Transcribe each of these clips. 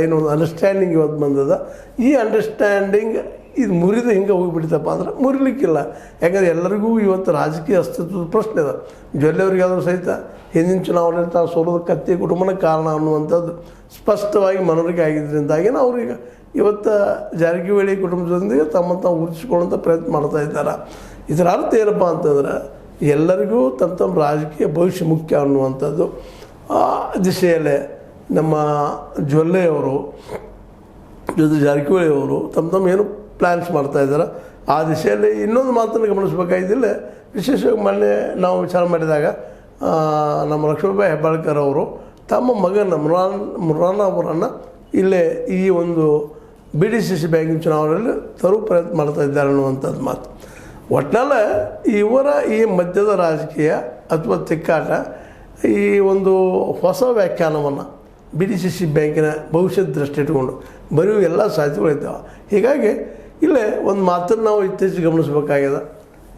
ಏನು ಒಂದು ಅಂಡರ್ಸ್ಟ್ಯಾಂಡಿಂಗ್ ಇವತ್ತು ಬಂದದ. ಈ ಅಂಡರ್ಸ್ಟ್ಯಾಂಡಿಂಗ್ ಇದು ಮುರಿದು ಹಿಂಗೆ ಹೋಗಿಬಿಡ್ತಪ್ಪ ಅಂದ್ರೆ ಮುರಿಲಿಕ್ಕಿಲ್ಲ. ಯಾಕಂದರೆ ಎಲ್ಲರಿಗೂ ಇವತ್ತು ರಾಜಕೀಯ ಅಸ್ತಿತ್ವದ ಪ್ರಶ್ನೆ ಇದೆ. ಜೊಲ್ಲೆಯವರಿಗಾದರೂ ಸಹಿತ ಹಿಂದಿನ ಚುನಾವಣೆಯಲ್ಲಿ ತಾವು ಸೋಲೋದು ಕತ್ತಿ ಕುಟುಂಬನ ಕಾರಣ ಅನ್ನುವಂಥದ್ದು ಸ್ಪಷ್ಟವಾಗಿ ಮನವರಿಕೆ ಆಗಿದ್ದರಿಂದಾಗಿ ಅವ್ರಿಗೆ ಇವತ್ತು ಜಾರಕಿಹೊಳಿ ಕುಟುಂಬದೊಂದಿಗೆ ತಮ್ಮನ್ನು ತಾವು ಉಳಿಸಿಕೊಳ್ಳುವಂಥ ಪ್ರಯತ್ನ ಮಾಡ್ತಾ ಇದ್ದಾರೆ. ಇದರ ಅರ್ಥ ಏನಪ್ಪ ಅಂತಂದ್ರೆ ಎಲ್ಲರಿಗೂ ತಮ್ಮ ರಾಜಕೀಯ ಭವಿಷ್ಯ ಮುಖ್ಯ ಅನ್ನುವಂಥದ್ದು ಆ ದಿಶೆಯಲ್ಲೇ ನಮ್ಮ ಜೊಲ್ಲೆಯವರು ಜೊತೆ ಜಾರಕಿಹೊಳಿ ಅವರು ತಮ್ಮ ಏನು ಪ್ಲ್ಯಾನ್ಸ್ ಮಾಡ್ತಾಯಿದ್ದಾರೆ. ಆ ದಿಶೆಯಲ್ಲಿ ಇನ್ನೊಂದು ಮಾತನ್ನು ಗಮನಿಸಬೇಕಾಗಿದ್ದಿಲ್ಲ. ವಿಶೇಷವಾಗಿ ಮೊನ್ನೆ ನಾವು ವಿಚಾರ ಮಾಡಿದಾಗ ನಮ್ಮ ಲಕ್ಷ್ಮೀಬಾಯಿ ಹೆಬ್ಬಾಳ್ಕರ್ ಅವರು ತಮ್ಮ ಮಗನ ಮುರಾನ್ ಅವರನ್ನು ಇಲ್ಲೇ ಈ ಒಂದು BDCC ಬ್ಯಾಂಕಿನ ಚುನಾವಣೆಯಲ್ಲಿ ತರೋ ಪ್ರಯತ್ನ ಮಾಡ್ತಾ ಇದ್ದಾರೆ ಅನ್ನುವಂಥದ್ದು ಮಾತು. ಒಟ್ಟಿನಲ್ಲಿ ಇವರ ಈ ಮಧ್ಯದ ರಾಜಕೀಯ ಅಥವಾ ತಿಕ್ಕಾಟ ಈ ಒಂದು ಹೊಸ ವ್ಯಾಖ್ಯಾನವನ್ನು BDCC ಬ್ಯಾಂಕಿನ ಭವಿಷ್ಯದ ದೃಷ್ಟಿ ಇಟ್ಕೊಂಡು ಬರೆಯುವ ಎಲ್ಲ ಸಾಧ್ಯತೆಗಳಿದ್ದಾವೆ. ಹೀಗಾಗಿ ಇಲ್ಲೇ ಒಂದು ಮಾತನ್ನು ನಾವು ಇತ್ತೀಚೆಗೆ ಗಮನಿಸಬೇಕಾಗಿದೆ.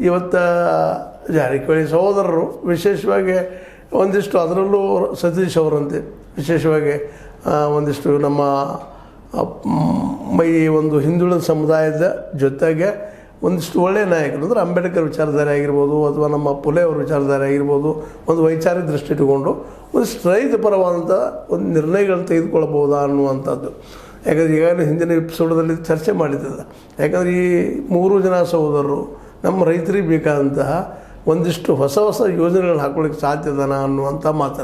ಇವತ್ತು ಜಾರಕಿಹೊಳಿ ಸಹೋದರರು ವಿಶೇಷವಾಗಿ ಒಂದಿಷ್ಟು, ಅದರಲ್ಲೂ ಸತೀಶ್ ಅವರಂತೆ ವಿಶೇಷವಾಗಿ ಒಂದಿಷ್ಟು ನಮ್ಮ ಈ ಒಂದು ಹಿಂದುಳಿದ ಸಮುದಾಯದ ಜೊತೆಗೆ ಒಂದಿಷ್ಟು ಒಳ್ಳೆಯ ನಾಯಕರು ಅಂದರೆ ಅಂಬೇಡ್ಕರ್ ವಿಚಾರಧಾರೆ ಆಗಿರ್ಬೋದು ಅಥವಾ ನಮ್ಮ ಪುಲೆ ಅವ್ರ ವಿಚಾರಧಾರೆ ಆಗಿರ್ಬೋದು, ಒಂದು ವೈಚಾರಿಕ ದೃಷ್ಟಿ ಇಟ್ಟುಕೊಂಡು ಒಂದಿಷ್ಟು ರೈತ ಪರವಾದಂಥ ಒಂದು ನಿರ್ಣಯಗಳನ್ನು ತೆಗೆದುಕೊಳ್ಳಬಹುದಾ ಅನ್ನುವಂಥದ್ದು. ಯಾಕಂದರೆ ಈಗಾಗಲೇ ಹಿಂದಿನ ಎಪಿಸೋಡಲ್ಲಿ ಚರ್ಚೆ ಮಾಡಿದ್ದದ. ಯಾಕಂದರೆ ಈ 3 ಜನ ಸಹೋದರರು ನಮ್ಮ ರೈತರಿಗೆ ಬೇಕಾದಂತಹ ಒಂದಿಷ್ಟು ಹೊಸ ಯೋಜನೆಗಳನ್ನ ಹಾಕೊಳ್ಳಿಕ್ಕೆ ಸಾಧ್ಯದನ ಅನ್ನುವಂಥ ಮಾತನ್ನು